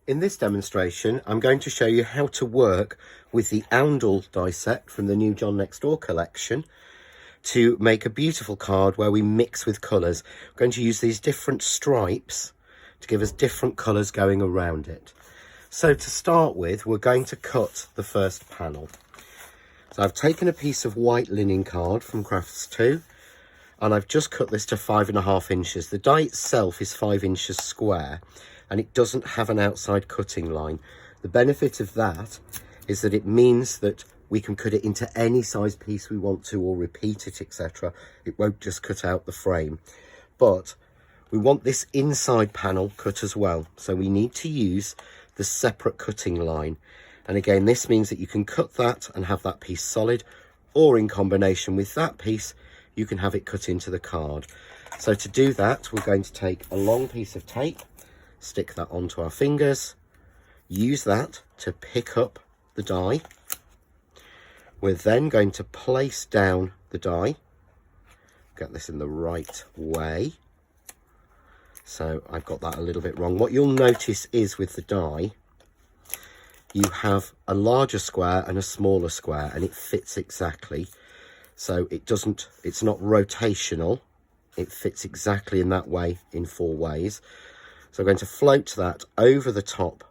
In this demonstration, I'm going to show you how to work with the Oundle die set from the new John Next Door collection to make a beautiful card where we mix with colours. We're going to use these different stripes to give us different colours going around it. So to start with, we're going to cut the first panel. So I've taken a piece of white linen card from Crafts 2 and I've just cut this to 5.5 inches. The die itself is 5 inches square and it doesn't have an outside cutting line. The benefit of that is that it means that we can cut it into any size piece we want to or repeat it, etc. It won't just cut out the frame. But we want this inside panel cut as well. So we need to use the separate cutting line. And again, this means that you can cut that and have that piece solid, or in combination with that piece, you can have it cut into the card. So to do that, we're going to take a long piece of tape, stick that onto our fingers, use that to pick up the die. We're then going to place down the die, get this in the right way. So I've got that a little bit wrong. What you'll notice is with the die, you have a larger square and a smaller square, and it fits exactly. So it's not rotational. It fits exactly in that way in 4 ways. So I'm going to float that over the top,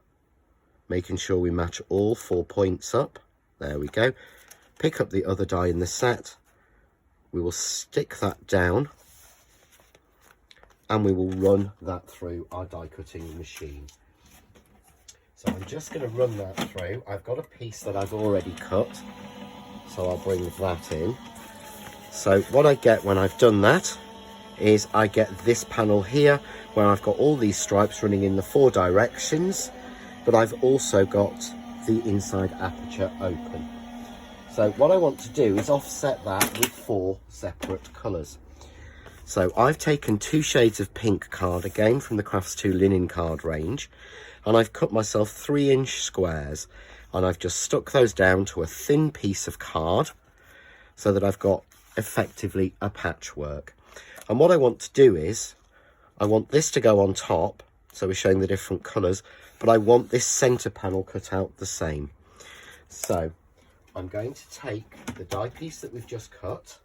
making sure we match all 4 points up. There we go. Pick up the other die in the set. We will stick that down and we will run that through our die cutting machine. So I'm just going to run that through. I've got a piece that I've already cut, so I'll bring that in. So what I get when I've done that is I get this panel here where I've got all these stripes running in the 4 directions, but I've also got the inside aperture open. So what I want to do is offset that with 4 separate colours. So I've taken 2 shades of pink card, again from the Crafts 2 linen card range, and I've cut myself 3-inch squares, and I've just stuck those down to a thin piece of card so that I've got effectively a patchwork. And what I want to do is, I want this to go on top, so we're showing the different colours, but I want this centre panel cut out the same. So I'm going to take the die piece that we've just cut.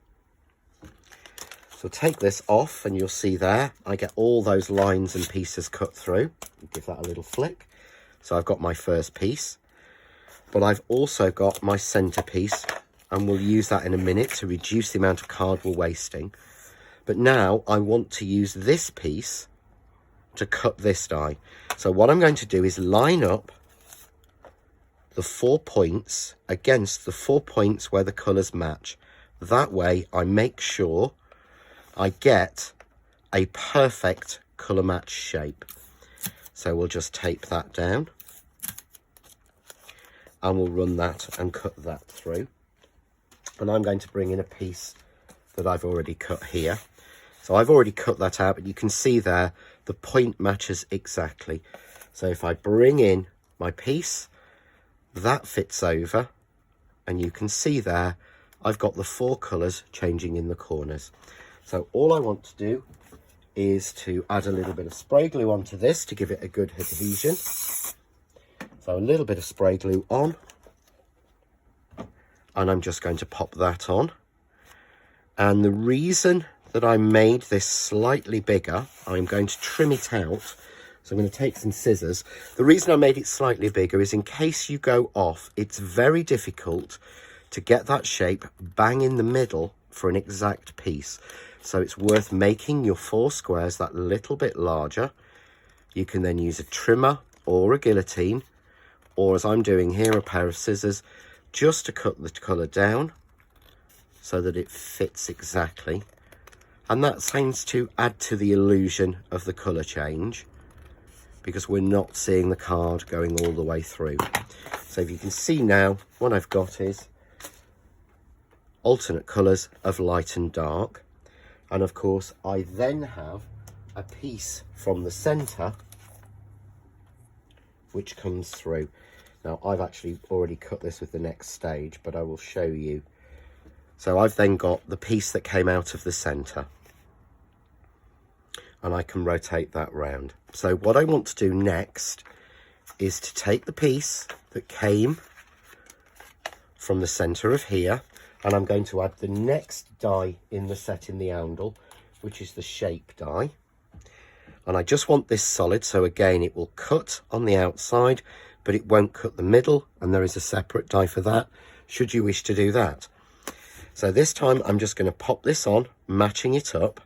So take this off and you'll see there, I get all those lines and pieces cut through. Give that a little flick. So I've got my first piece, but I've also got my centre piece, and we'll use that in a minute to reduce the amount of card we're wasting. But now I want to use this piece to cut this die. So what I'm going to do is line up the 4 points against the 4 points where the colours match. That way I make sure I get a perfect colour match shape. So we'll just tape that down and we'll run that and cut that through. And I'm going to bring in a piece that I've already cut here. So I've already cut that out, but you can see there the point matches exactly. So if I bring in my piece, that fits over, and you can see there I've got the 4 colours changing in the corners. So all I want to do is to add a little bit of spray glue onto this to give it a good adhesion. So a little bit of spray glue on, and I'm just going to pop that on. And the reason that I made this slightly bigger, I'm going to trim it out. So I'm going to take some scissors. The reason I made it slightly bigger is in case you go off, it's very difficult to get that shape bang in the middle for an exact piece. So it's worth making your 4 squares that little bit larger. You can then use a trimmer or a guillotine, or as I'm doing here, a pair of scissors, just to cut the colour down so that it fits exactly. And that seems to add to the illusion of the colour change, because we're not seeing the card going all the way through. So if you can see now, what I've got is alternate colours of light and dark. And of course, I then have a piece from the centre which comes through. Now, I've actually already cut this with the next stage, but I will show you. So I've then got the piece that came out of the centre. and I can rotate that round. So what I want to do next is to take the piece that came from the centre of here, and I'm going to add the next die in the set in the Oundle, which is the shape die. And I just want this solid, so again it will cut on the outside, but it won't cut the middle, and there is a separate die for that, should you wish to do that. So this time I'm just going to pop this on, matching it up,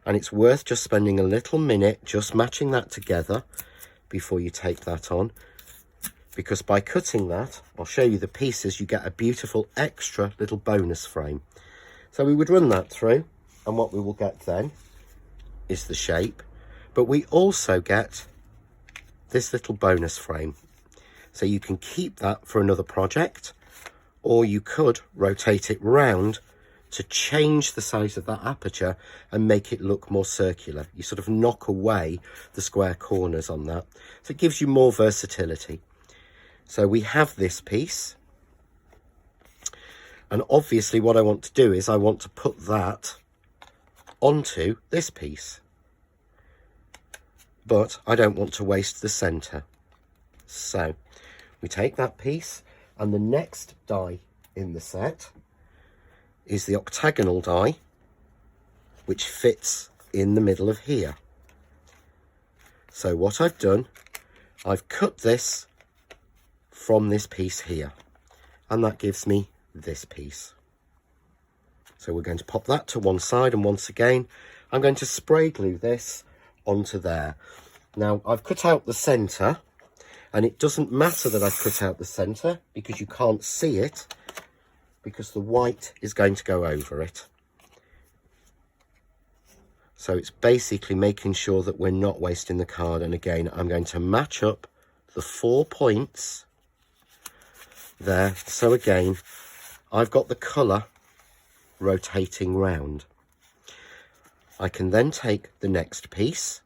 and it's worth just spending a little minute just matching that together before you take that on, because by cutting that, I'll show you the pieces, you get a beautiful extra little bonus frame. So we would run that through, and what we will get then is the shape, but we also get this little bonus frame. So you can keep that for another project, or you could rotate it round to change the size of that aperture and make it look more circular. You sort of knock away the square corners on that, so it gives you more versatility. So we have this piece, and obviously what I want to do is I want to put that onto this piece, but I don't want to waste the centre. So we take that piece, and the next die in the set is the octagonal die, which fits in the middle of here. So what I've done, I've cut this from this piece here, and that gives me this piece. So we're going to pop that to one side, and once again I'm going to spray glue this onto there. Now I've cut out the centre, and it doesn't matter that I've cut out the centre because you can't see it, because the white is going to go over it. So it's basically making sure that we're not wasting the card, and again I'm going to match up the 4 points there. So again I've got the colour rotating round. I can then take the next piece,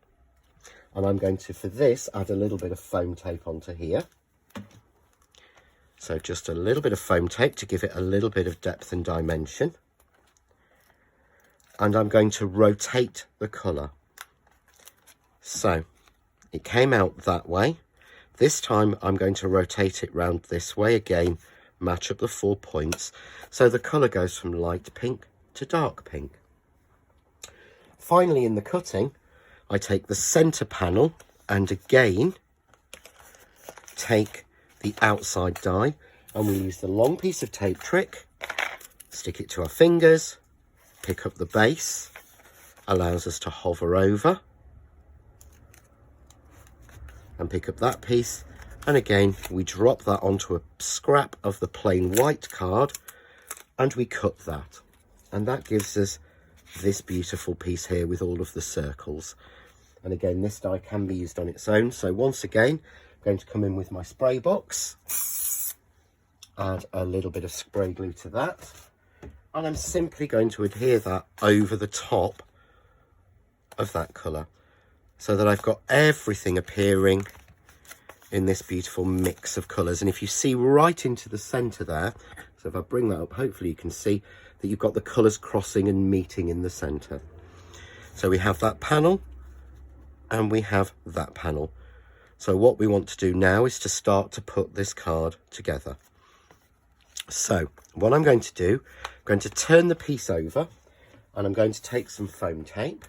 and I'm going to, for this, add a little bit of foam tape onto here. So just a little bit of foam tape to give it a little bit of depth and dimension. And I'm going to rotate the colour. So it came out that way. This time I'm going to rotate it round this way again, match up the 4 points, so the colour goes from light pink to dark pink. Finally, in the cutting, I take the centre panel and again take the outside die, and we use the long piece of tape trick, stick it to our fingers, pick up the base, allows us to hover over and pick up that piece, and again we drop that onto a scrap of the plain white card and we cut that, and that gives us this beautiful piece here with all of the circles. And again, this die can be used on its own. So once again, I'm going to come in with my spray box, add a little bit of spray glue to that, and I'm simply going to adhere that over the top of that colour, so that I've got everything appearing in this beautiful mix of colours. And if you see right into the centre there, so if I bring that up, hopefully you can see that you've got the colours crossing and meeting in the centre. So we have that panel and we have that panel. So what we want to do now is to start to put this card together. So what I'm going to do, I'm going to turn the piece over, and I'm going to take some foam tape,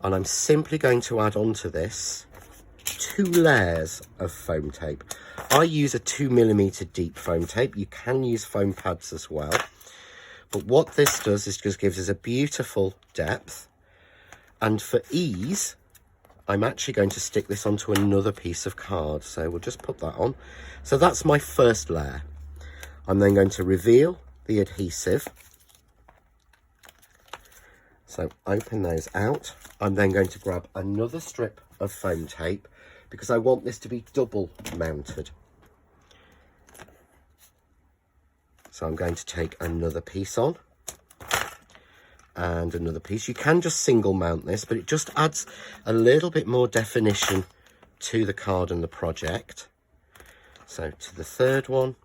and I'm simply going to add onto this 2 layers of foam tape. I use a 2mm deep foam tape. You can use foam pads as well, but what this does is just gives us a beautiful depth. And for ease, I'm actually going to stick this onto another piece of card, so we'll just put that on. So that's my first layer. I'm then going to reveal the adhesive, so open those out. I'm then going to grab another strip of foam tape because I want this to be double mounted. So I'm going to take another piece on and another piece. You can just single mount this, but it just adds a little bit more definition to the card and the project. So to the third one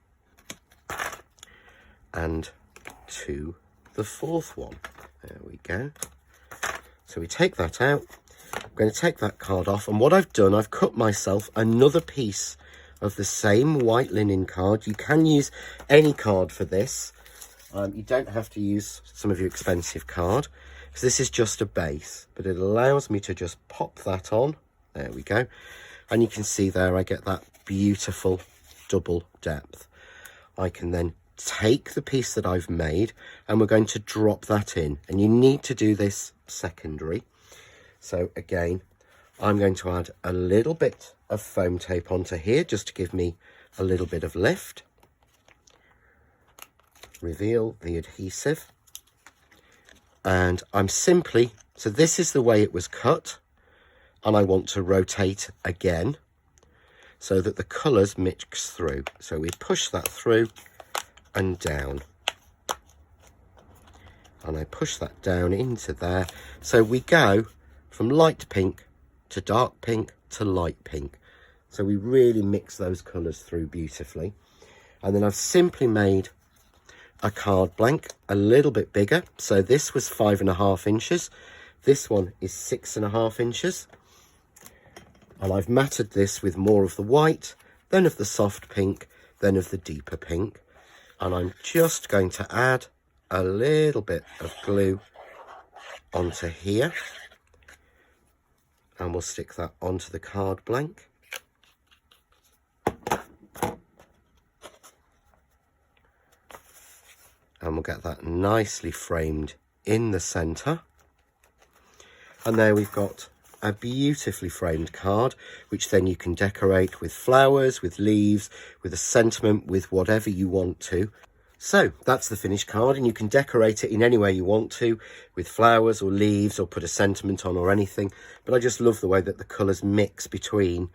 and to the fourth one. There we go. So we take that out, I'm going to take that card off, and what I've done, I've cut myself another piece of the same white linen card. You can use any card for this. You don't have to use some of your expensive card, because this is just a base, but it allows me to just pop that on. There we go. And you can see there I get that beautiful double depth. I can then take the piece that I've made and we're going to drop that in, and you need to do this secondary. So again, I'm going to add a little bit of foam tape onto here just to give me a little bit of lift. Reveal the adhesive, and I'm simply, so this is the way it was cut, and I want to rotate again so that the colours mix through. So we push that through and down, and I push that down into there. So we go from light pink to dark pink to light pink. So we really mix those colours through beautifully. And then I've simply made a card blank a little bit bigger. So this was 5.5 inches. This one is 6.5 inches. And I've matted this with more of the white, then of the soft pink, then of the deeper pink. And I'm just going to add a little bit of glue onto here. And we'll stick that onto the card blank. And we'll get that nicely framed in the centre. And there we've got a beautifully framed card, which then you can decorate with flowers, with leaves, with a sentiment, with whatever you want to. So that's the finished card, and you can decorate it in any way you want to, with flowers or leaves, or put a sentiment on or anything. But I just love the way that the colours mix between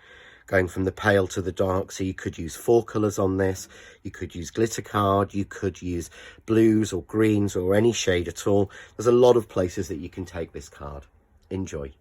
going from the pale to the dark. So you could use 4 colours on this, you could use glitter card, you could use blues or greens or any shade at all. There's a lot of places that you can take this card. Enjoy.